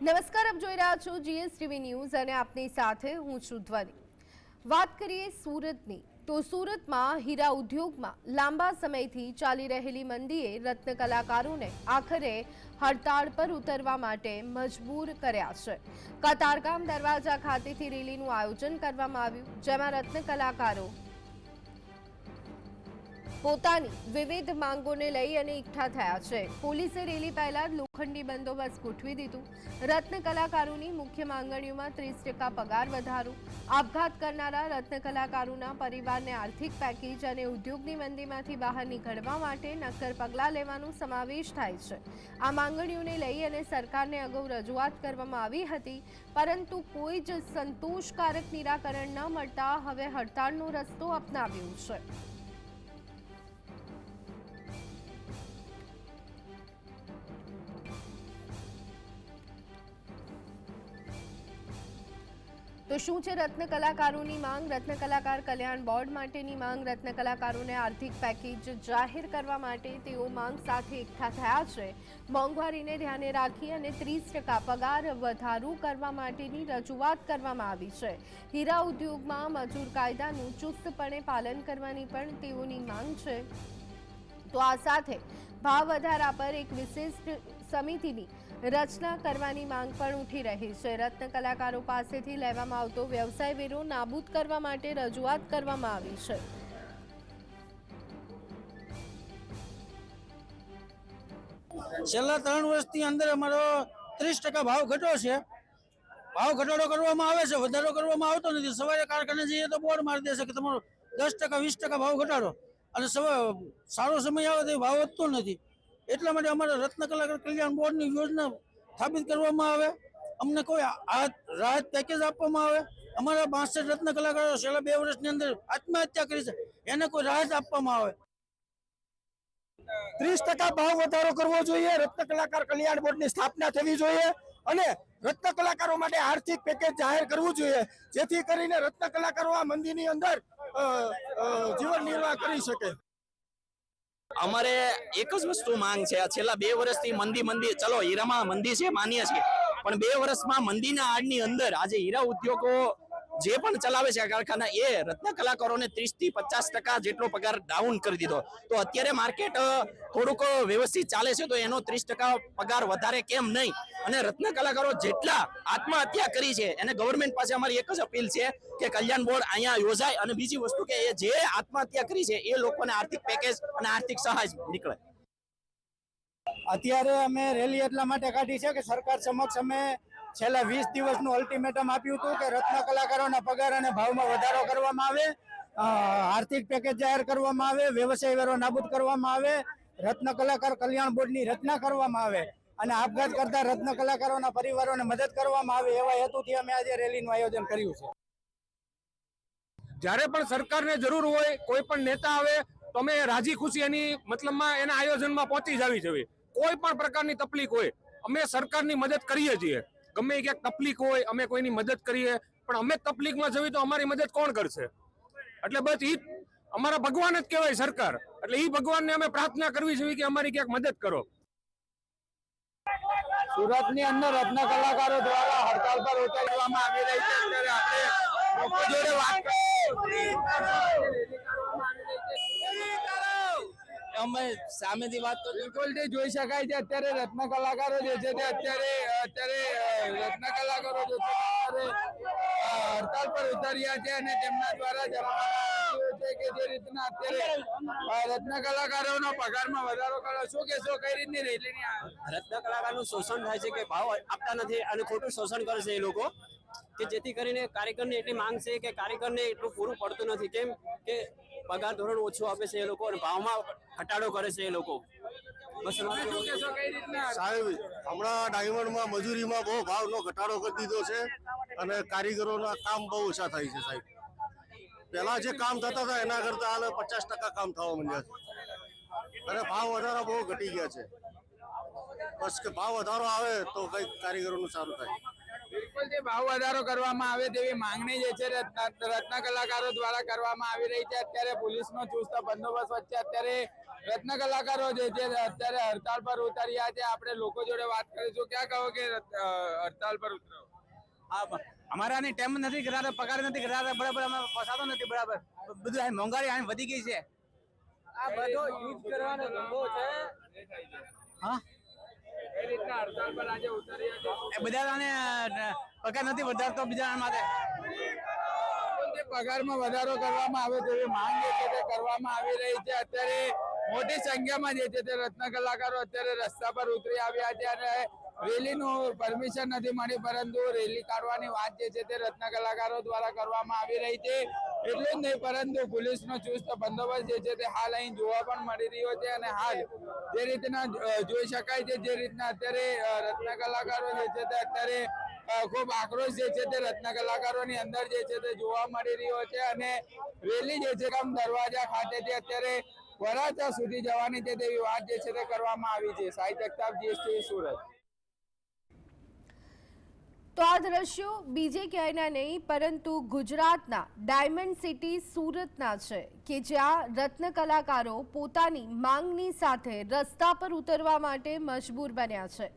નમસ્કાર, આપ જોઈ રહ્યા છો જીએસટીવી ન્યૂઝ અને આપની સાથે હું છું ધ્વનિ। વાત કરીએ સુરતની, તો સુરતમાં હીરા ઉદ્યોગમાં લાંબા સમયથી ચાલી રહેલી મંદીએ રત્ન કલાકારોને આખરે હડતાળ પર ઉતરવા માટે મજબૂર કર્યા છે। કતારગામ દરવાજા ખાતેથી રેલીનું આયોજન કરવામાં આવ્યું, જેમાં રત્ન કલાકારો પોતાની વિવિધ માંગોને લઈ અને એકઠા થયા છે। પોલીસે રેલી પહેલા જ લોખંડી બંદોબસ્ત ગોઠવી દીધું। રત્ન કલાકારોની મુખ્ય માંગણીઓમાં 30% પગાર વધારો, આપઘાત કરનારા રત્ન કલાકારોના પરિવારને આર્થિક પેકેજ અને ઉદ્યોગની મંદીમાંથી બહાર નીકળવા માટે નક્કર પગલાં લેવાનો સમાવેશ થાય છે। આ માંગણીઓને લઈ અને સરકારને અગાઉ રજૂઆત કરવામાં આવી હતી, પરંતુ કોઈ જ સંતોષકારક નિરાકરણ ન મળતા હવે હડતાળનો રસ્તો અપનાવ્યો છે। તો શું છે રત્ન કલાકારોની માંગ? રત્ન કલાકાર કલ્યાણ બોર્ડ માટેની માંગ। રત્ન કલાકારોને આર્થિક પેકેજ જાહેર કરવા માટે તેઓ માંગ સાથે એકઠા થયા છે। મોંઘવારીને ધ્યાને રાખી અને 30% પગાર વધારો કરવા માટેની રજૂઆત કરવામાં આવી છે। હીરા ઉદ્યોગમાં મજૂર કાયદાનું ચુસ્તપણે પાલન કરવાની પણ તેઓની માંગ છે। તો આ સાથે ભાવ વધારા પર એક વિશિષ્ટ સમિતિની રચના કરવાની માંગ પણ ઉઠી રહી છે। રત્ન કલાકારો પાસેથી લેવામાં આવતો વ્યવસાય વેરો નાબૂદ કરવા માટે રજૂઆત કરવામાં આવી છે। છેલ્લા 3 વર્ષની અંદર અમારો 30% ભાવ ઘટ્યો છે। ભાવ ઘટાડો કરવામાં આવે છે, વધારો કરવામાં આવતો નથી। સવારે કારખાને જઈએ તો બોર્ડ મારી દેશે કે તમારો 10% 20% ભાવ ઘટાડો, અને સારો સમય આવે તો ભાવ વધતો નથી। એટલા માટે અમારે રત્ન કલાકાર કલ્યાણ બોર્ડની યોજના સ્થાપિત કરવામાં આવે, અમને કોઈ રાહત પેકેજ આપવામાં આવે। અમારા 62 રત્ન કલાકારો છેલ્લા 2 વર્ષની અંદર આત્મહત્યા કરી છે, એને કોઈ રાહત આપવામાં આવે। 30% ભાવ વધારો કરવો જોઈએ, રત્ન કલાકાર કલ્યાણ બોર્ડની સ્થાપના થવી જોઈએ અને રત્ન કલાકારો માટે આર્થિક પેકેજ જાહેર કરવું જોઈએ, જેથી કરીને રત્ન કલાકારો આ મંદીની અંદર જીવન નિર્વાહ કરી શકે। અમારે એક જ વસ્તુ માંગ છે। છેલ્લા 2 વર્ષથી મંદી ચલો હીરામાં મંદી છે માનીએ છીએ, પણ 2 વર્ષમાં મંદીના આડની અંદર આજે હીરા ઉદ્યોગો જે પણ ચલાવે છે કારખાના, એ રત્ન કલાકારોને 30 થી 50% જેટલો પગાર ડાઉન કરી દીધો। તો અત્યારે માર્કેટ થોડુંક વ્યવસ્થિત ચાલે છે, તો એનો 30% પગાર વધારે કેમ નહીં? અને રત્ન કલાકારો જેટલા આત્મહત્યા કરી છે એને ગવર્મેન્ટ પાસે અમારી એક જ અપીલ છે કે કલ્યાણ બોર્ડ અહીંયા યોજાય, અને બીજી વસ્તુ કે એ જે આત્મહત્યા કરી છે એ લોકોને આર્થિક પેકેજ અને આર્થિક સહાય નીકળે। અત્યારે અમે રેલી એટલા માટે કાઢી છે કે સરકાર સમક્ષ અમે છેલ્લા 20 દિવસનું અલ્ટિમેટમ આપ્યું હતું કે રત્ન કલાકારોના પગાર અને ભાવમાં વધારો કરવામાં આવે, આર્થિક પેકેજ જાહેર કરવામાં આવે, વ્યવસાય વેરો નાબૂદ કરવામાં આવે, રત્ન કલાકાર કલ્યાણ બોર્ડની રચના કરવામાં આવે અને આપઘાત કરતા રત્ન કલાકારોના પરિવારોને મદદ કરવામાં આવે, એવા હેતુથી અમે આજે રેલીનું આયોજન કર્યું છે। જ્યારે પણ સરકારને જરૂર હોય, કોઈ પણ નેતા આવે તો અમે રાજી ખુશી એની મતલબમાં એના આયોજનમાં પહોંચી જવી જોઈએ। કોઈ પણ પ્રકારની તકલીફ હોય અમે સરકારની મદદ કરીએ છીએ। ગમે ક્યાંક તકલીફ હોય અમે કોઈની મદદ કરીએ, પણ અમે તકલીફમાં જવી તો અમારી મદદ કોણ કરશે? એટલે બસ ઈ અમારા ભગવાન જ કહેવાય સરકાર, એટલે ઈ ભગવાનને અમે પ્રાર્થના કરવી જોઈએ કે અમારી ક્યાંક મદદ કરો। સુરતની અંદર રત્ન કલાકારો દ્વારા હડતાલ પર ઉતારવામાં આવી રહી છે। ત્યારે આપણે લોકો જોડે વાત અમે સામેથી વાત તો બિલકુલ જોઈ શકાય છે અત્યારે રત્ન કલાકારો જે છે તે અત્યારે રત્ન કલાકારો જે છે હડતાલ પર ઉતર્યા છે અને તેમના દ્વારા જણાવવામાં આવ્યું છે કે જે રીતના અત્યારે રત્ન કલાકારોના પગારમાં વધારો કરો, શું કહેશો, કઈ રીતની રેલીની? રત્ન કલાકારનું શોષણ થાય છે કે ભાવ આપતા નથી અને ખોટું શોષણ કરે છે એ લોકો, કે જેથી કરીને કારીગરની એટલી માંગ છે કે કારીગરને એટલું પૂરું પડતું નથી। કેમ કે પગાર ધોરણ ઓછું આપે છે એ લોકો અને ભાવમાં ઘટાડો કરે છે એ લોકો। સાહેબ, હમણાં ડાયમંડમાં મજૂરીમાં બહુ ભાવનો ઘટાડો કરી દીધો છે અને કારીગરોના કામ બહુ ઓછા થાય છે સાહેબ। પહેલા જે કામ થતા હતા એના કરતા હાલ 50% કામ થવા માંડ્યા છે અને ભાવ વધારા બહુ ઘટી ગયા છે। બસ કે ભાવ વધારો આવે તો કઈક કારીગરોનું સારું થાય। બિલકુલ જે ભાવ વધારો કરવામાં આવે તેવી માંગણી જે છે રત્ન કલાકારો દ્વારા કરવામાં આવી રહી છે। અત્યારે પોલીસનો ચુસ્ત બંદોબસ્ત વચ્ચે અત્યારે રત્ન કલાકારો જે છે અત્યારે હડતાલ પર ઉતર્યા છે. આપણે લોકો જોડે વાત કરીશું. ક્યાં કહો કે હડતાલ પર ઉતરો? અમારા ટાઈમ નથી કરાતા, પગાર નથી કરાતા, બરાબર અમે પસાતો નથી બરાબર. બધું મોંઘવારી વધી ગઈ છે. આ બધો યુઝ કરવાનો ધંધો છે. હા, એ રીતના હડતાલ પર આજે ઉતર્યા છે. એ બધાને પગાર નથી વધારતો બીજા માટે. જે પગારમાં વધારો કરવામાં આવે તેવી માંગ જે છે તે કરવામાં આવી રહી છે. અત્યારે મોટી સંખ્યામાં જે છે તે રત્ન કલાકારો અત્યારે રસ્તા પર ઉતરી આવ્યા છે અને રેલીનું પરમિશન નથી મળી, પરંતુ રેલી કાઢવાની વાત જે છે તે રત્ન કલાકારો દ્વારા કરવામાં આવી રહી છે. એટલું જ નહીં, પરંતુ પોલીસનો ચુસ્ત બંદોબસ્ત જે છે તે હાલ અહીં જોવા પણ મળી રહ્યો છે. અને હાલ જે રીતના જોઈ શકાય છે, જે રીતના અત્યારે રત્ન કલાકારો જે છે તે અત્યારે ખૂબ આક્રોશ જે છે તે રત્ન કલાકારોની અંદર જે છે તે જોવા મળી રહ્યો છે. અને રેલી જે છે કામ દરવાજા ખાતેથી અત્યારે વરાછા સુધી જવાની છે તેવી વાત જે છે તે કરવામાં આવી છે. સાહિત્ય જગતાપ, GSTV સુરત. તો આ દ્રશ્યો બીજે ક્યાંયના નહીં પરંતુ ગુજરાતના ડાયમંડ સિટી સુરતના છે કે જ્યાં રત્ન કલાકારો પોતાની માંગની સાથે રસ્તા પર ઉતરવા માટે મજબૂર બન્યા છે.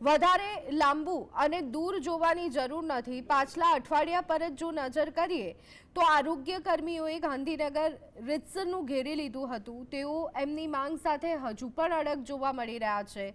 વધારે લાંબુ અને દૂર જોવાની જરૂર નથી. પાછલા અઠવાડિયા પર જ જો નજર કરીએ તો આરોગ્ય કર્મીઓએ ગાંધીનગર રીતસરનું ઘેરી લીધું હતું. તેઓ એમની માંગ સાથે હજુ પણ અડગ જોવા મળી રહ્યા છે.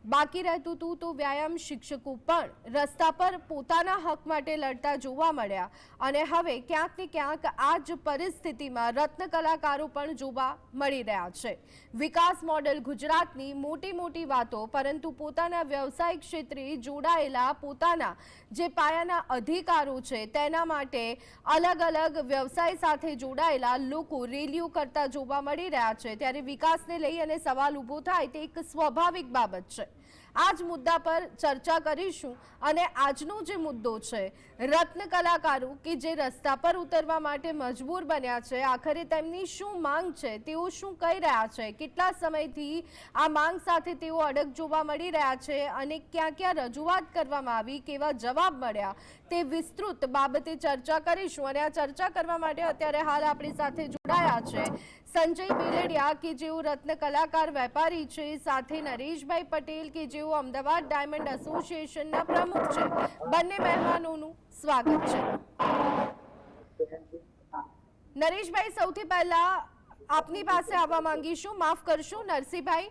બાકી રહેતું હતું તો વ્યાયામ શિક્ષકો પણ રસ્તા પર પોતાના હક માટે લડતા જોવા મળ્યા. અને હવે ક્યાંક ને ક્યાંક આ જ પરિસ્થિતિમાં રત્ન કલાકારો પણ જોવા મળી રહ્યા છે. વિકાસ મોડેલ ગુજરાતની મોટી મોટી વાતો, પરંતુ પોતાના વ્યવસાયિક ક્ષેત્રે જોડાયેલા પોતાના જે પાયાના અધિકારો છે તેના માટે અલગ અલગ વ્યવસાય સાથે જોડાયેલા લોકો રેલીઓ કરતા જોવા મળી રહ્યા છે. ત્યારે વિકાસને લઈ અને સવાલ ઊભો થાય તે એક સ્વાભાવિક બાબત છે. આ જ મુદ્દા પર ચર્ચા કરીશું. અને આજનો જે મુદ્દો છે, રત્ન કલાકારો કે જે રસ્તા પર ઉતરવા માટે મજબૂર બન્યા છે, આખરે તેમની શું માંગ છે, તેઓ શું કહી રહ્યા છે, કેટલા સમયથી આ માંગ સાથે તેઓ અડગ જોવા મળી રહ્યા છે અને ક્યાં ક્યાં રજૂઆત કરવામાં આવી, કેવા જવાબ મળ્યા, તે વિસ્તૃત બાબતે ચર્ચા કરીશું. અને આ ચર્ચા કરવા માટે અત્યારે હાલ આપણી સાથે જોડાયા છે સંજય બેલડિયા કે જેઓ રત્ન કલાકાર વેપારી છે, સાથે નરેશભાઈ પટેલ કે જેઓ અમદાવાદ ડાયમંડ એસોસિએશનના પ્રમુખ છે. બંને મહેમાનોનું સ્વાગત છે. નરેશભાઈ, સૌથી પહેલા આપની પાસે આવવા માંગીશું. માફ કરશો નરસિંહભાઈ,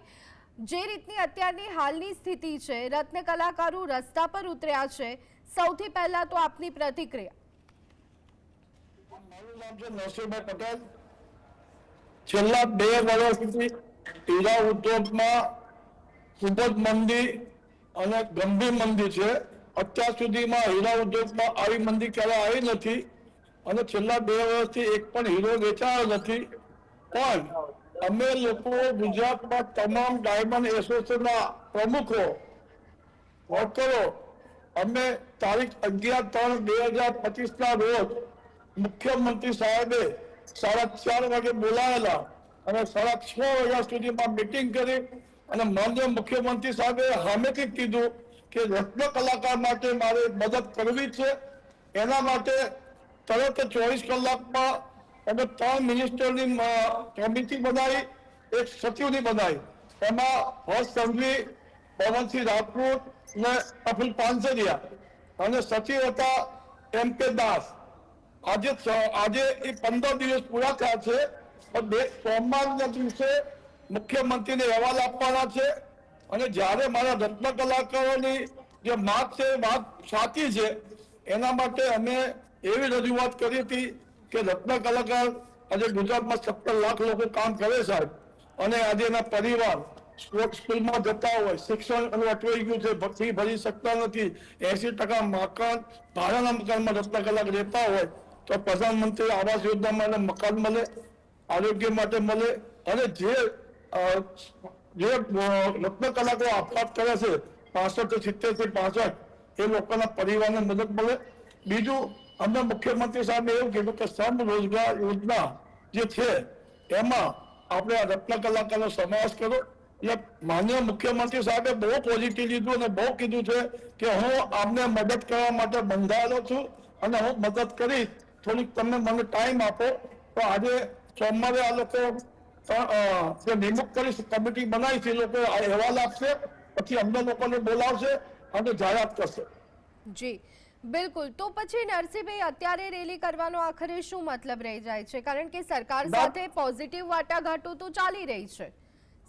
જે રીતની અત્યારની હાલની સ્થિતિ છે, રત્ન કલાકારો રસ્તા પર ઉતર્યા છે, સૌથી પહેલા તો આપની પ્રતિક્રિયા. મારું નામ છે નરસિંહભાઈ પટેલ. છેલ્લા 2 વર્ષથી હીરા ઉદ્યોગમાં ખૂબ જ મંદી અને ગંભીર મંદી છે. અત્યાર સુધીમાં હીરા ઉદ્યોગમાં આવી મંદી ક્યારે આવી નથી અને છેલ્લા 2 વર્ષથી એક પણ હીરો વેચાયો નથી. પણ અમે લોકો ગુજરાતમાં તમામ ડાયમંડ એસોસિએશનના પ્રમુખો, વર્કરો, અમે તારીખ 11/3/2025ના રોજ મુખ્યમંત્રી સાહેબે 4:30 વાગે બોલાવેલા અને 6:30 વાગ્યા સુધીમાં મીટિંગ કરી અને માનનીય મુખ્યમંત્રી સાહેબે સામેથી કીધું કે રત્ન કલાકાર માટે મારે મદદ કરવી છે. એના માટે તરત 24 કલાકમાં અમે 3 મિનિસ્ટરની કમિટી બનાવી, એક સચિવની બનાવી. એમાં હર્ષ સંઘવી, પવનસિંહ રાજપૂત અને અફુલ પાનસરિયા અને સચિવ હતા MP દાસ. આજે એ 15 દિવસ પૂરા થયા છે. સોમવારના દિવસે મુખ્યમંત્રીને અહેવાલ આપવાના છે. અને જ્યારે મારા રત્ન કલાકારોની જે વાત છે, વાત સાચી છે, એના માટે અમે એવી રજૂઆત કરી હતી કે રત્ન કલાકાર આજે ગુજરાતમાં 17 લાખ લોકો કામ કરે સાહેબ, અને આજે એના પરિવાર સ્કૂલમાં જતા હોય, શિક્ષણ અટવાઈ ગયું છે, ફી ભરી શકતા નથી, 80% મકાન ભાડાના મકાનમાં રત્ન કલાકાર રહેતા હોય તો પ્રધાનમંત્રી આવાસ યોજનામાં એને મકાન મળે, આરોગ્ય માટે મળે. અને જે રત્ન કલાકારો આપઘાત કરે છે 65 થી 70 થી 65, એ લોકોના પરિવારને મદદ મળે. બીજું, અમને મુખ્યમંત્રી સાહેબે એવું કીધું કે સમ રોજગાર યોજના જે છે એમાં આપણે આ રત્ન કલાકારનો સમાવેશ કરો. એટલે માનનીય મુખ્યમંત્રી સાહેબે બહુ પોઝિટિવ લીધું અને બહુ કીધું છે કે હું આમને મદદ કરવા માટે બંધાયેલો છું અને હું મદદ કરીશ. થોડીક તમે મને ટાઈમ આપો. તો આજે સોમવારે આ લોકો જે નિમણૂક કરી કમિટી બનાવી છે એ લોકો અહેવાલ આપશે, પછી અમને લોકોને બોલાવશે અને જાહેરાત કરશે. જી બિલકુલ. તો પછી નરસિંહભાઈ અત્યારે રેલી કરવાનો આખરે શું મતલબ રહી જાય છે? કારણ કે સરકાર સાથે પોઝિટિવ વાટાઘાટો તો ચાલી રહી છે.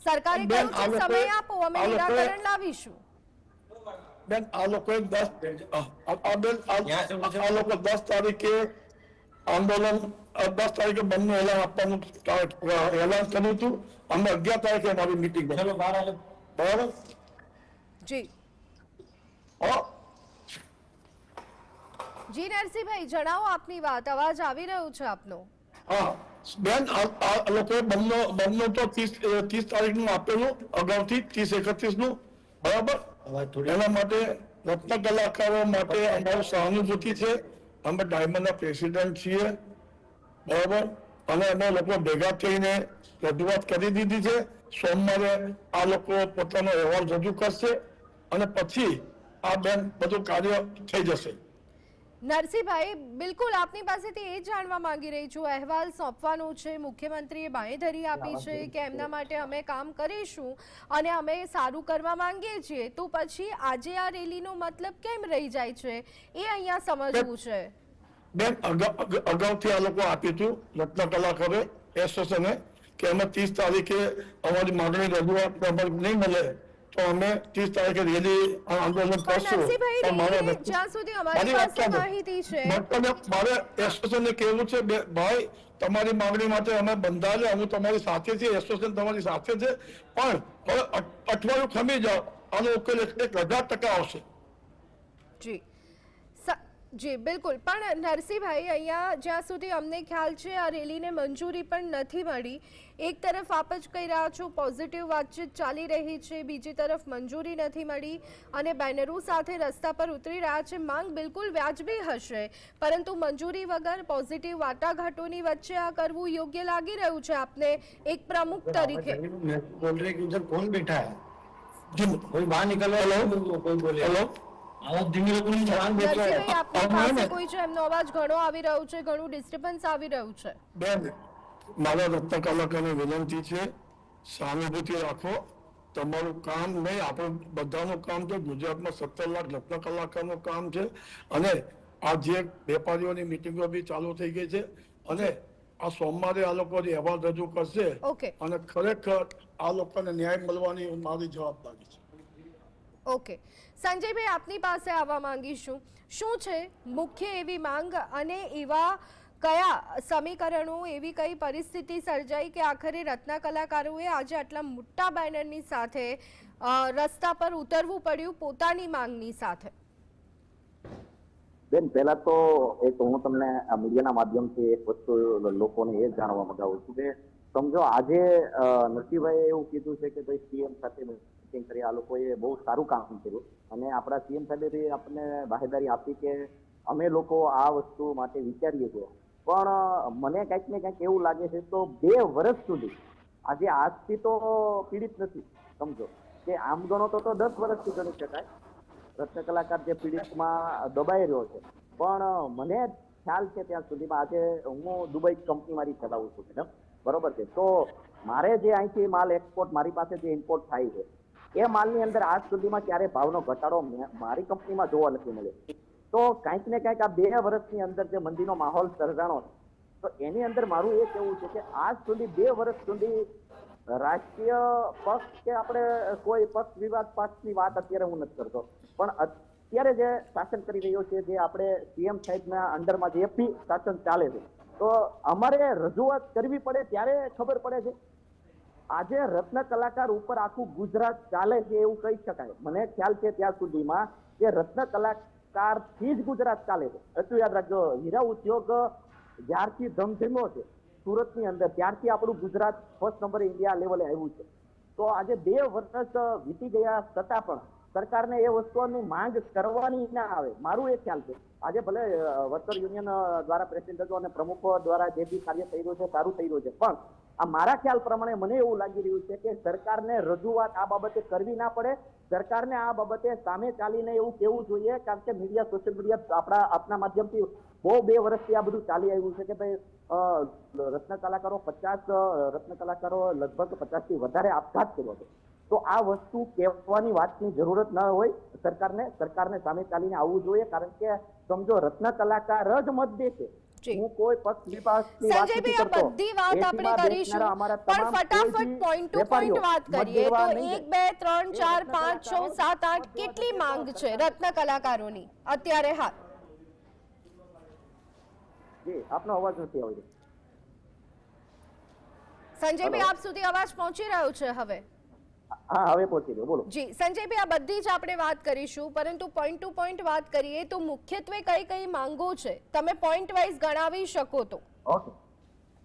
સરકારે બેન, કહ્યું છે સમય આપો, અમે નિરાકરણ લાવીશું. બેન, આ લોકોએ 10 તારીખે આંદોલન 10 તારીખે બંને એલાન આપવાનું એલાન કર્યું હતું. અમે 11 તારીખે અમારી મીટિંગ બરાબર. જી હા, જી નરસિંહભાઈ જણાવો આપની વાત, અવાજ આવી રહ્યો છે આપનો. હા બેન, આ લોકોએ બંને તો 30 તારીખનું આપેલું અગાઉથી 30-31નું બરાબર. એના માટે રત્ન કલાકારો માટે અમારું સહાનુભૂતિ છે. અમે ડાયમંડના પ્રેસિડેન્ટ છીએ બરાબર, અને અમે લોકો ભેગા થઈને રજૂઆત કરી દીધી છે. સોમવારે આ લોકો પોતાનો અહેવાલ રજૂ કરશે અને પછી આ બેન બધું કાર્ય થઈ જશે. નરસિંહભાઈ બિલકુલ આપની પાસેથી એ જાણવા માંગી રહી છું, અહેવાલ સોંપવાનો છે, મુખ્યમંત્રીએ બાંહેધરી આપી છે કે એમના માટે અમે કામ કરીશું અને અમે સારું કરવા માંગીએ છીએ, તો પછી આજે આ રેલીનો મતલબ કેમ રહી જાય છે એ અહીંયા સમજવું છે. બેન, અગાઉથી આ લોકો આપ્યું હતું રત્ન કલાકારોએ એસોસિએશને કે અમે 30 તારીખે અમારી માંગણી રજૂઆત નહીં મળે તો અમે 30 તારીખે રેલી આંદોલન કરશું. જ્યાં સુધી અમારી પાસે માહિતી છે મારે એસોસિએશનને કહેવું છે ભાઈ, તમારી માંગણી માટે અમે બંધાયેલા, હું તમારી સાથે છે, એસોસિએશન તમારી સાથે છે, પણ હવે અઠવાડિયું ખમી જાઓ, આનો ઉકેલ 1000% આવશે. જી જી બિલકુલ. પણ નરસિંહભાઈ અહીંયા જ્યાં સુધી અમને ખ્યાલ છે આ રેલીને મંજૂરી પણ નથી મળી. એક તરફ આપ જ કહી રહ્યા છો પોઝિટિવ વાતચીત ચાલી રહી છે, બીજી તરફ મંજૂરી નથી મળી અને બેનરો સાથે રસ્તા પર ઉતરી રહ્યા છે. માંગ બિલકુલ વ્યાજબી હશે, પરંતુ મંજૂરી વગર પોઝિટિવ વાટાઘાટોની વચ્ચે આ કરવું યોગ્ય લાગી રહ્યું છે આપને એક પ્રમુખ તરીકે? કોણ બેઠા કોઈ બહાર નીકળવા નરસિંહભાઈ આપની પાસે કોઈ છે? એમનો અવાજ ઘણો આવી રહ્યો છે, ઘણું ડિસ્ટર્બન્સ આવી રહ્યું છે. બેન, મારા રત્ન કલાકારને વિનંતી છે, સહાનુભૂતિ રાખો. તમારું કામ નહીં, આપણું બધાનું કામ છે. ગુજરાતમાં 17 લાખ રત્ન કલાકારનું કામ છે અને આ જે વેપારીઓની મિટિંગો બી ચાલુ થઈ ગઈ છે અને આ સોમવારે આ લોકો અહેવાલ રજૂ કરશે અને ખરેખર આ લોકોને ન્યાય મળવાની મારી જવાબદારી છે. ઓકે સંજયભાઈ, આપની પાસે આવવા માંગીશું. શું છે મુખ્ય એવી માંગ અને એવા કયા સમીકરણો, એવી કઈ પરિસ્થિતિ સર્જાઈ કે આખરે રત્ન કલાકારોએ આજે આટલા મોટા બેનરની સાથે રસ્તા પર ઉતરવું પડ્યું પોતાની માંગની સાથે? બેન, પહેલા તો એક હું તમને આ મીડિયાના માધ્યમથી એક વસ્તુ લોકોને એ જાણવા માંગુ છું કે સમજો આજે નરસિંહભાઈએ એવું કીધું છે કે ભાઈ સીએમ સાથે મીટિંગ કરી, આ લોકોએ બહુ સારું કામ કર્યું અને આપણા સીએમ સાહેબે આપણને બાહેદારી આપી કે અમે લોકો આ વસ્તુ માટે વિચારીએ છીએ. પણ મને કંઈક ને કંઈક એવું લાગે છે તો 2 વર્ષ સુધી આજે આજથી તો પીડિત નથી. સમજો કે આમ ગણો તો 10 વર્ષથી ગણી શકાય રત્ન કલાકાર જે પીડિતમાં દબાઈ રહ્યો છે. પણ મને ખ્યાલ છે ત્યાં સુધીમાં આજે હું દુબઈ કંપની મારી ચલાવું છું મેડમ, બરોબર છે, તો મારે જે અહીંથી માલ એક્સપોર્ટ મારી પાસે જે ઇમ્પોર્ટ થાય છે એ માલની અંદર આજ સુધીમાં ક્યારે ભાવનો ઘટાડો મારી કંપનીમાં જોવા નથી મળ્યો. તો કંઈક ને કંઈક આ 2 વર્ષની અંદર જે મંદીનો માહોલ સર્જાણો છે તો એની અંદર મારું એ કહેવું છે કે આજ સુધી 2 વર્ષ સુધી રાષ્ટ્રીય પક્ષ કે આપણે કોઈ પક્ષ વિવાદ પક્ષની વાત અત્યારે હું નથી કરતો, પણ અત્યારે જે શાસન કરી રહ્યો છે, જે આપણે સીએમ સાહેબના અંડરમાં જે એપી શાસન ચાલે છે, તો અમારે રજૂઆત કરવી પડે ત્યારે ખબર પડે છે. આજે રત્ન કલાકાર ઉપર આખું ગુજરાત ચાલે છે એવું કહી શકાય. મને ખ્યાલ છે ત્યાં સુધીમાં કે રત્ન કલાકારથી જ ગુજરાત ચાલે છે. એટલું યાદ રાખજો, હીરા ઉદ્યોગ જ્યારથી ધમધમ્યો છે સુરતની અંદર ત્યારથી આપણું ગુજરાત ફર્સ્ટ નંબરે ઇન્ડિયા લેવલે આવ્યું છે. તો આજે 2 વર્ષ વીતી ગયા છતાં પણ સરકારને એ વસ્તુઓની માંગ કરવાની ના આવે. મારું એ ખ્યાલ છે આજે ભલે વર્કર યુનિયન દ્વારા પ્રેસિડેન્ટો અને પ્રમુખો દ્વારા જે બી કાર્ય થઈ રહ્યું છે સારું થઈ રહ્યું છે, પણ આ મારા ખ્યાલ પ્રમાણે મને એવું લાગી રહ્યું છે કે સરકારને રજૂઆત આ બાબતે કરવી ના પડે. સરકારને આ બાબતે સામે ચાલીને એવું કહેવું જોઈએ, કારણ કે મીડિયા, સોશિયલ મીડિયા આપના માધ્યમથી બહુ 2 વર્ષથી આ બધું ચાલી આવ્યું છે કે ભાઈ રત્ન કલાકારો 50 રત્ન કલાકારો લગભગ 50 થી વધારે આપઘાત કર્યો છે. તો આ વસ્તુ કહેવાની વાતની જરૂરત ન હોય સરકારને સામે ચાલીને આવવું જોઈએ, કારણ કે સમજો રત્ન કલાકાર જ મત દે છે. હું કોઈ પક્ષ વિપક્ષની વાત નથી સંજયભાઈ, આ કરતો. બધી વાત આપણે દેશમાં કરીશું, બેસનારા અમારા પણ તમામ ફટાફટ કોઈ બી પોઈન્ટ ટુ પોઈન્ટ વેપારીઓ વાત મત કરીએ દેવા તો નહીં 1 2 3 4 5 6 7 8 કેટલી માંગ છે રત્ન કલાકારોની અત્યારે હાલ? જી, આપનો અવાજ નથી આવી રહ્યો. સંજયભાઈ, આપ સુધી અવાજ પહોંચી રહ્યો છે હવે? હા, હવે પહોંચી ગયો, બોલો. જી સંજયભાઈ, આ બધી જ આપણે વાત કરીશું, પરંતુ પોઈન્ટ ટુ પોઈન્ટ વાત કરીએ તો મુખ્યત્વે કઈ કઈ માંગો છે, તમે પોઈન્ટ વાઇઝ ગણાવી શકો તો? ઓકે,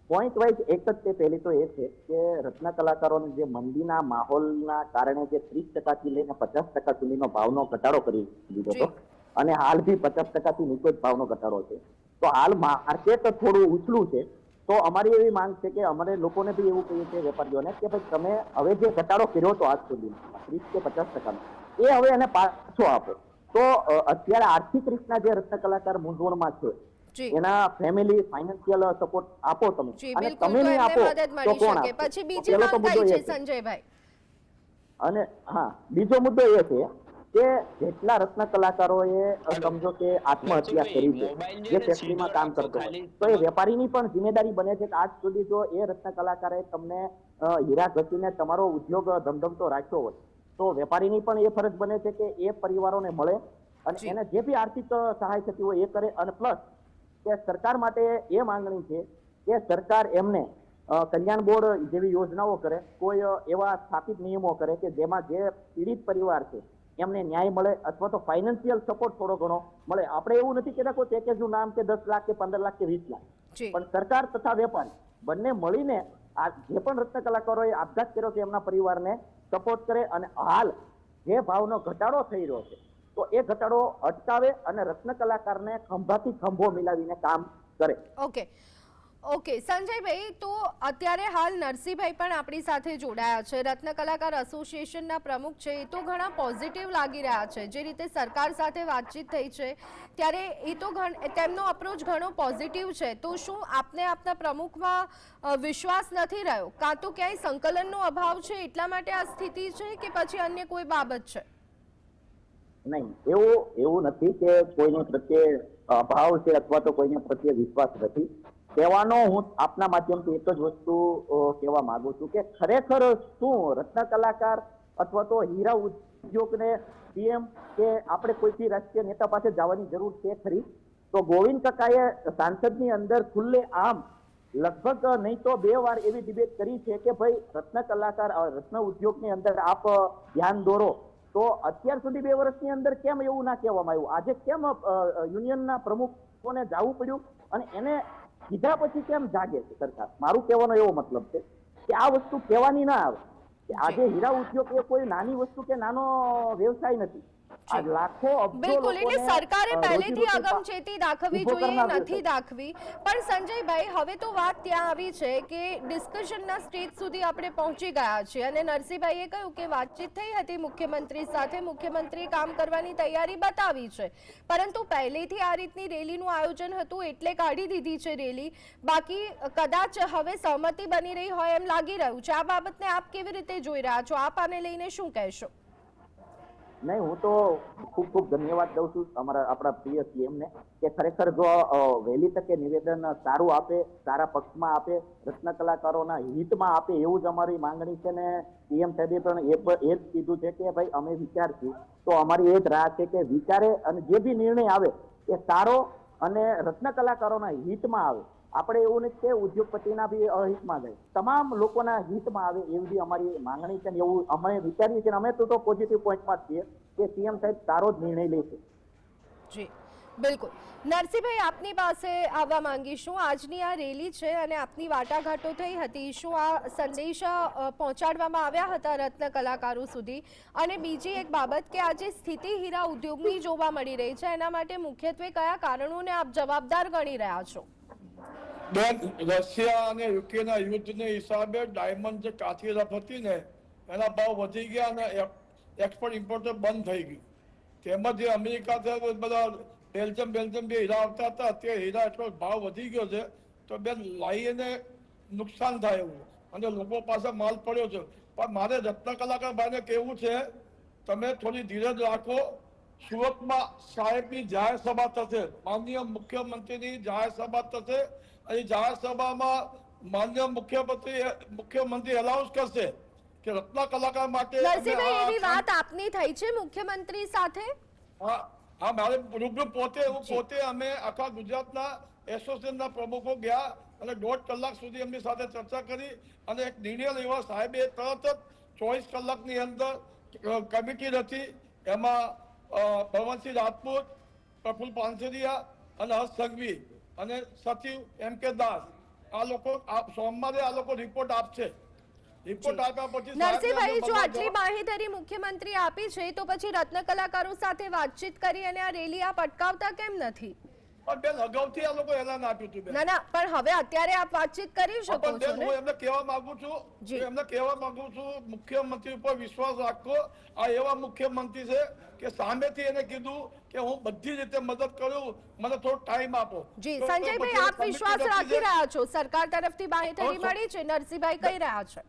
પોઈન્ટ વાઇઝ એક જ છે. પહેલી તો એ છે કે રત્ન કલાકારોને જે મંદીના માહોલના કારણે જે 30% થી લઈને 50% સુધીનો ભાવનો ઘટાડો કરી દીધો હતો, અને હાલ બી 50% થી નીચે જ ભાવનો ઘટાડો છે. તો હાલ માર્કેટ થોડું ઉછળું છે. તો અમારી એવી માંગ છે કે અમારે લોકોને બી એવું કહીએ છીએ, વેપારીઓને, કે ભાઈ તમે હવે જે ઘટાડો કર્યો હતો આજ સુધી 30 કે 50%, એ હવે એને પાછો આપો. તો અત્યારે આર્થિક રીતના જે રત્ન કલાકાર મૂંઝવણમાં છે, એના ફેમિલી ફાઇનાન્શિયલ સપોર્ટ આપો તમે, અને તમે નહીં આપો તો કોણ આપે? પછી બીજી માંગ કઈ છે સંજયભાઈ? અને હા, બીજો મુદ્દો એ છે કે જેટલા રત્ન કલાકારોએ સમજો કે આત્મહત્યા કરી છે, જે ફેક્ટરીમાં કામ કરતો હોય, તો એ વેપારીની પણ જિમ્મેદારી બને છે કે આજ સુધી જો એ રત્ન કલાકારે તમને હીરા ઘસીને તમારો ઉદ્યોગ ધમધમતો રાખ્યો હોય, તો વેપારીની પણ એ ફરજ બને છે કે એ પરિવારોને મળે અને એને જે બી આર્થિક સહાય થતી હોય એ કરે. અને પ્લસ કે સરકાર માટે એ માંગણી છે કે સરકાર એમને કલ્યાણ બોર્ડ જેવી યોજનાઓ કરે, કોઈ એવા સ્થાપિત નિયમો કરે કે જેમાં જે પીડિત પરિવાર છે એમને ન્યાય મળે, અથવા તો ફાઇનાન્શિયલ સપોર્ટ થોડો ઘણો મળે. આપણે એવું નથી કહેતા કોઈ પેકેજનું નામ કે 10 લાખ કે 15 લાખ કે 20 લાખ, પણ સરકાર તથા વેપારી બંને મળીને આ જે પણ રત્ન કલાકારોએ આપઘાત કર્યો છે એમના પરિવારને સપોર્ટ કરે, અને હાલ જે ભાવનો ઘટાડો થઈ રહ્યો છે તો એ ઘટાડો અટકાવે અને રત્ન કલાકારને ખંભાથી ખંભો મિલાવીને કામ કરે. ઓકે સંજયભાઈ, તો અત્યારે હાલ નરસિંહભાઈ પણ આપણી સાથે જોડાયા છે, રત્ન કલાકાર એસોસિએશનના પ્રમુખ છે. એ તો ઘણા પોઝિટિવ લાગી રહ્યા છે, જે રીતે સરકાર સાથે વાતચીત થઈ છે ત્યારે એ તો તેમનો અપ્રોચ ઘણો પોઝિટિવ છે. તો શું આપને આપના પ્રમુખમાં વિશ્વાસ નથી રહ્યો, કાં તો ક્યાંય સંકલનનો અભાવ છે એટલા માટે આ સ્થિતિ છે, કે પછી અન્ય કોઈ બાબત છે? નહીં, એવું નથી કે કોઈને પ્રત્યે અભાવ છે અથવા તો કોઈને પ્રત્યે વિશ્વાસ નથી. કહેવાનો હું આપના માધ્યમથી એક જ વસ્તુ કહેવા માંગુ છું કે ખરેખર શું રત્ન કલાકાર અથવા તો હીરા ઉદ્યોગને પીએમ કે આપણે કોઈથી રાજકીય નેતા પાસે જવાની જરૂર છે ખરી? તો ગોવિંદ કાકાએ સાંસદની અંદર ખુલ્લે આમ લગભગ નહીં તો 2 વાર એવી ડિબેટ કરી છે કે ભાઈ રત્ન કલાકાર રત્ન ઉદ્યોગની અંદર આપ ધ્યાન દોરો. તો અત્યાર સુધી 2 વર્ષની અંદર કેમ એવું ના કહેવામાં આવ્યું? આજે કેમ યુનિયનના પ્રમુખોને જવું પડ્યું અને એને કીધા પછી કેમ જાગે છે સરકાર? મારું કહેવાનો એવો મતલબ છે કે આ વસ્તુ કહેવાની ના આવે કે આજે હીરા ઉદ્યોગ એ કોઈ નાની વસ્તુ કે નાનો વ્યવસાય નથી. આ લાખો બિલકુલ, એટલે સરકારે પહેલેથી અગમચેતી દાખવવી જોઈએ, નથી દાખવી. પણ સંજયભાઈ, હવે તો વાત ત્યાં આવી છે કે ડિસ્કશનના સ્ટેજ સુધી આપણે પહોંચી ગયા છીએ, અને નરસિંહભાઈએ કહ્યું કે વાતચીત થઈ હતી મુખ્યમંત્રી સાથે, મુખ્યમંત્રીએ કામ કરવાની તૈયારી બતાવી છે, પરંતુ પહેલેથી આ રીતની રેલીનું આયોજન હતું એટલે કાઢી દીધી છે રેલી. બાકી કદાચ હવે સહમતિ બની રહી હોય એમ લાગી રહ્યું છે. આ બાબતને આપ કેવી રીતે જોઈ રહ્યા છો? આપ આને લઈને શું કહેશો? નહીં, હું તો ખૂબ ખૂબ ધન્યવાદ દઉં છું આપણા પ્રિય સીએમને કે ખરેખર જો વહેલી તકે નિવેદન સારું આપે, સારા પક્ષમાં આપે, રત્ન કલાકારોના હિતમાં આપે, એવું જ અમારી માંગણી છે. ને સીએમ સાહેબે પણ એ જ કીધું છે કે ભાઈ અમે વિચારશું. તો અમારી એ જ રાહ છે કે વિચારે અને જે બી નિર્ણય આવે એ સારો અને રત્ન કલાકારોના હિતમાં આવે. આપણે એવું નથી કે ઉદ્યોગપતિના બી અહિતમાં જાય, તમામ લોકોના હિતમાં આવે એવી બી અમારી માંગણી છે. એવું અમે વિચારીએ છીએ. અમે તો પોઝિટિવ પોઈન્ટમાં છીએ કે સીએમ સાહેબ સારો જ નિર્ણય લેશે. જી બિલકુલ. નરસિંહભાઈ, આપની પાસે આવવા માંગીશું. આજની આ રેલી છે અને આપની વાટાઘાટો થઈ હતી, શું આ સંદેશા પહોંચાડવામાં આવ્યા હતા રત્ન કલાકારો સુધી? અને બીજી એક બાબત કે આજે સ્થિતિ હીરા ઉદ્યોગની જોવા મળી રહી છે, એના માટે મુખ્યત્વે કયા કારણોને આપ જવાબદાર ગણી રહ્યા છો? બેન, રશિયા અને યુકેના યુદ્ધને હિસાબે ડાયમંડ જે કાચી રફ હતી ને એના ભાવ વધી ગયા અને એક્સપોર્ટ ઇમ્પોર્ટ બંધ થઈ ગયું. તેમજ જે અમેરિકા બધા બેલ્જિયમ જે હીરા આવતા હતા અત્યારે હીરા એટલો ભાવ વધી ગયો છે તો બેન લાઈને નુકસાન થાય એવું અને લોકો પાસે માલ પડ્યો છે. પણ મારે રત્ન કલાકાર ભાઈને કહેવું છે, તમે થોડી ધીરજ રાખો. સુરતમાં સાહેબની જાહેર સભા થશે, માનનીય મુખ્યમંત્રીની જાહેર સભા થશે. અને જાહેર સભામાં માનનીય મુખ્યમંત્રી એનાઉન્સ કરશે કે રત્ન કલાકાર માટે નરસિંહભાઈ, એવી વાત આપની થઈ છે મુખ્યમંત્રી સાથે? હા, મારે રૂબરૂ પોતે અમે આખા ગુજરાતના એસોસિએશનના પ્રમુખો ગયા અને 1.5 કલાક સુધી એમની સાથે ચર્ચા કરી અને એક નિર્ણય લેવા સાહેબે તરત જ 24 કલાકની અંદર કમિટી રચી. એમાં ભવનસિંહ રાજપૂત, પ્રફુલ્લ પાનસેરિયા અને હર્ષ સંઘવી અને સચિવ M.K. દાસ, આ લોકો સોમવારે આ લોકો રિપોર્ટ આપશે. રિપોર્ટ આપ્યા પછી નરસિંહભાઈ, જો આટલી બાહેધરી મુખ્યમંત્રી આપી છે તો પછી રત્ન કલાકારો સાથે વાતચીત કરી અને આ રેલી આપ અટકાવતા કેમ નથી? પણ બેન, અગાઉથી આ લોકો એલાન આપ્યું હતું બેન. ના, પણ હવે અત્યારે આપ વાતચીત કરી શકો છો ને? હું એમને કહેવા માંગુ છું મુખ્યમંત્રી ઉપર વિશ્વાસ રાખો. આ એવા મુખ્યમંત્રી છે કે સામેથી એને કીધું કે હું બધી રીતે મદદ કરું, મને થોડો ટાઈમ આપો. જી સંજયભાઈ, આપ વિશ્વાસ રાખી રહ્યા છો? સરકાર તરફથી બાહેધરી મળી છે, નરસિંહભાઈ કહી રહ્યા છે.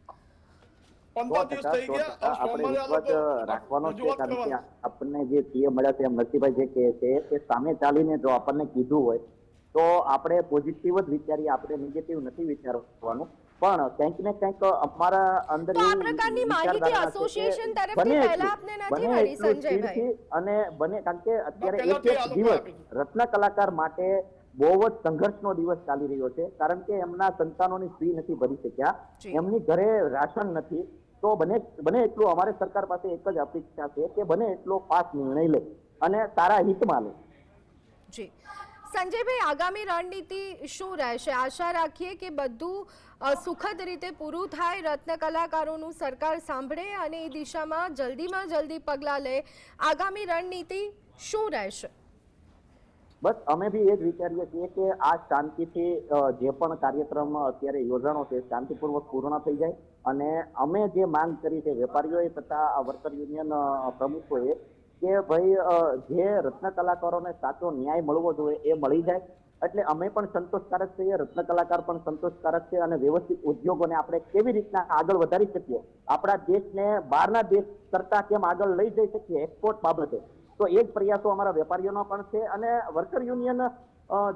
15 દિવસ થઈ ગયા, આપણે વિશ્વાસ રાખવાનો છે. કારણ કે આપણને જે સીએમ મળ્યા છે એમ નરસિંહભાઈ જે કહે છે કે સામે ચાલીને જો આપણને કીધું હોય તો આપણે પોઝિટિવ જ વિચારીએ, આપણે નેગેટિવ નથી વિચારવાનું. પણ કંઈક ને કંઈક અમારા અંદર તો આ પ્રકારની માહિતી એસોસિએશન તરફથી પહેલા આપને નથી મળી સંજયભાઈ? અને બને, કારણ કે અત્યારે એક દિવસ રત્ન કલાકાર માટે બહુ જ સંઘર્ષનો દિવસ ચાલી રહ્યો છે. કારણ કે એમના સંતાનોની ફી નથી ભરી શક્યા, એમની ઘરે રાશન નથી. તો બને એટલું અમારે સરકાર પાસે એક જ અપેક્ષા છે કે બને એટલો ફાસ્ટ નિર્ણય લે અને સારા હિતમાં લે. જી સંજયભાઈ, આગામી રણનીતિ શું રહેશે? આશા રાખીએ કે બધું સુખદ રીતે પૂરું થાય, રત્ન કલાકારોનું સરકાર સાંભળે અને એ દિશામાં જલ્દીમાં જલ્દી પગલાં લે. આગામી રણનીતિ શું રહેશે? બસ અમે બી એ જ વિચારીએ છીએ કે આ શાંતિથી જે પણ કાર્યક્રમ અત્યારે યોજાણો છે શાંતિપૂર્વક પૂર્ણ થઈ જાય અને અમે જે માંગ કરી છે વેપારીઓએ તથા વર્કર યુનિયન પ્રમુખોએ કે ભાઈ જે રત્ન કલાકારોને સાચો ન્યાય મળવો જોઈએ એ મળી જાય. એટલે અમે પણ સંતોષકારક છીએ, રત્ન કલાકાર પણ સંતોષકારક છે અને વ્યવસ્થિત ઉદ્યોગોને આપણે કેવી રીતના આગળ વધારી શકીએ, આપણા દેશને બહારના દેશ કરતા કેમ આગળ લઈ જઈ શકીએ એક્સપોર્ટ બાબતે, તો એ જ પ્રયાસો અમારા વેપારીઓનો પણ છે. અને વર્કર યુનિયન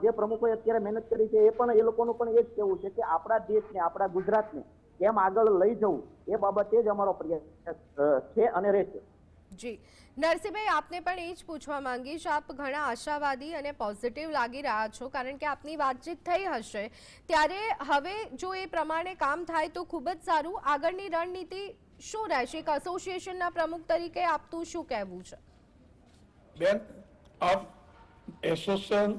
જે પ્રમુખોએ અત્યારે મહેનત કરી છે એ પણ એ લોકોનું પણ એ જ કહેવું છે કે આપણા દેશને, આપણા ગુજરાતને કેમ આગળ લઈ જવું એ બાબતે જ અમારો પ્રયાસ છે અને રહેશે. જી નરસિંહભાઈ, આપને પણ એ જ પૂછવા માંગીશ, આપ ઘણા આશાવાદી અને પોઝિટિવ લાગી રહ્યા છો કારણ કે આપની વાતચીત થઈ હશે, ત્યારે હવે જો એ પ્રમાણે કામ થાય તો ખૂબ જ સારું. આગળની રણનીતિ શું રહેશે? એક એસોસિએશનના પ્રમુખ તરીકે આપતું શું કહેવું છે? બેન, આપ એસોસિએશન,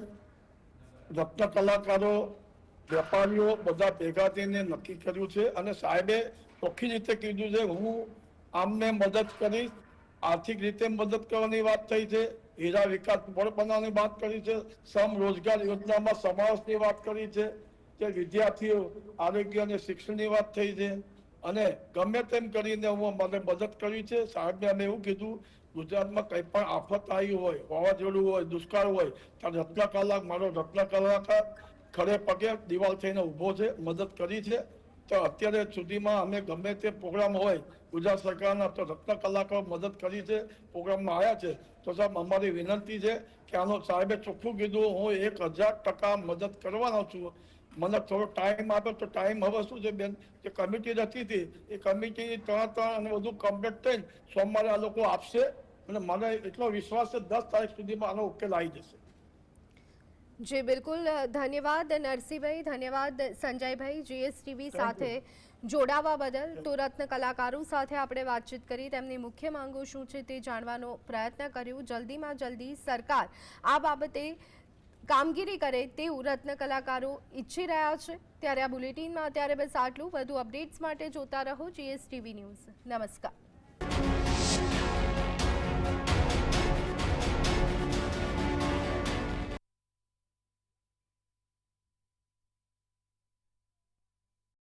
રત્ન કલાકારો, વેપારીઓ બધા ભેગા થઈને નક્કી કર્યું છે અને સાહેબે ચોખ્ખી રીતે કીધું છે હું આમને મદદ કરીશ. આર્થિક રીતે મદદ કરવાની વાત થઈ છે, હીરા વિકાસ બોર્ડ બનાવવાની વાત કરી છે, સમ રોજગાર યોજનામાં સમાવેશની વાત કરી છે, કે વિદ્યાર્થીઓ આરોગ્ય અને શિક્ષણની વાત થઈ છે અને ગમે તેમ કરીને હું મને મદદ કરી છે. સાહેબને અમે એવું કીધું ગુજરાતમાં કંઈ પણ આફત આવી હોય, વાવાઝોડું હોય, દુષ્કાળ હોય, ત્યારે રત્ન કલાકાર, મારો રત્ન કલાકાર ખડે પગે દિવાલ થઈને ઊભો છે, મદદ કરી છે. તો અત્યારે સુધીમાં અમે ગમે તે પ્રોગ્રામ હોય ગુજરાત સરકારના તો રત્ન કલાકારો મદદ કરી છે, પ્રોગ્રામમાં આવ્યા છે. તો સાહેબ અમારી વિનંતી છે કે આનો સાહેબે ચોખ્ખું કીધું હું 1000% મદદ કરવાનો છું. મને થોડો ટાઈમ આપ્યો તો ટાઈમ હવે શું છે બેન, જે કમિટી રચી હતી એ કમિટી 3 અને બધું કમ્પ્લીટ થઈને સોમવારે આ લોકો આપશે અને મને એટલો વિશ્વાસ છે 10 તારીખ સુધીમાં આનો ઉકેલ આવી જશે. જી બિલકુલ, ધન્યવાદ નરસિંહભાઈ, ધન્યવાદ સંજયભાઈ GSTV સાથે જોડાવા બદલ. તો રત્ન કલાકારો સાથે આપણે વાતચીત કરી, તેમની મુખ્ય માંગો શું છે તે જાણવાનો પ્રયત્ન કર્યો. જલ્દીમાં જલ્દી સરકાર આ બાબતે કામગીરી કરે તેવું રત્ન કલાકારો ઈચ્છી રહ્યા છે. ત્યારે આ બુલેટિનમાં અત્યારે બસ આટલું. વધુ અપડેટ્સ માટે જોતા રહો GSTV ન્યૂઝ. નમસ્કાર.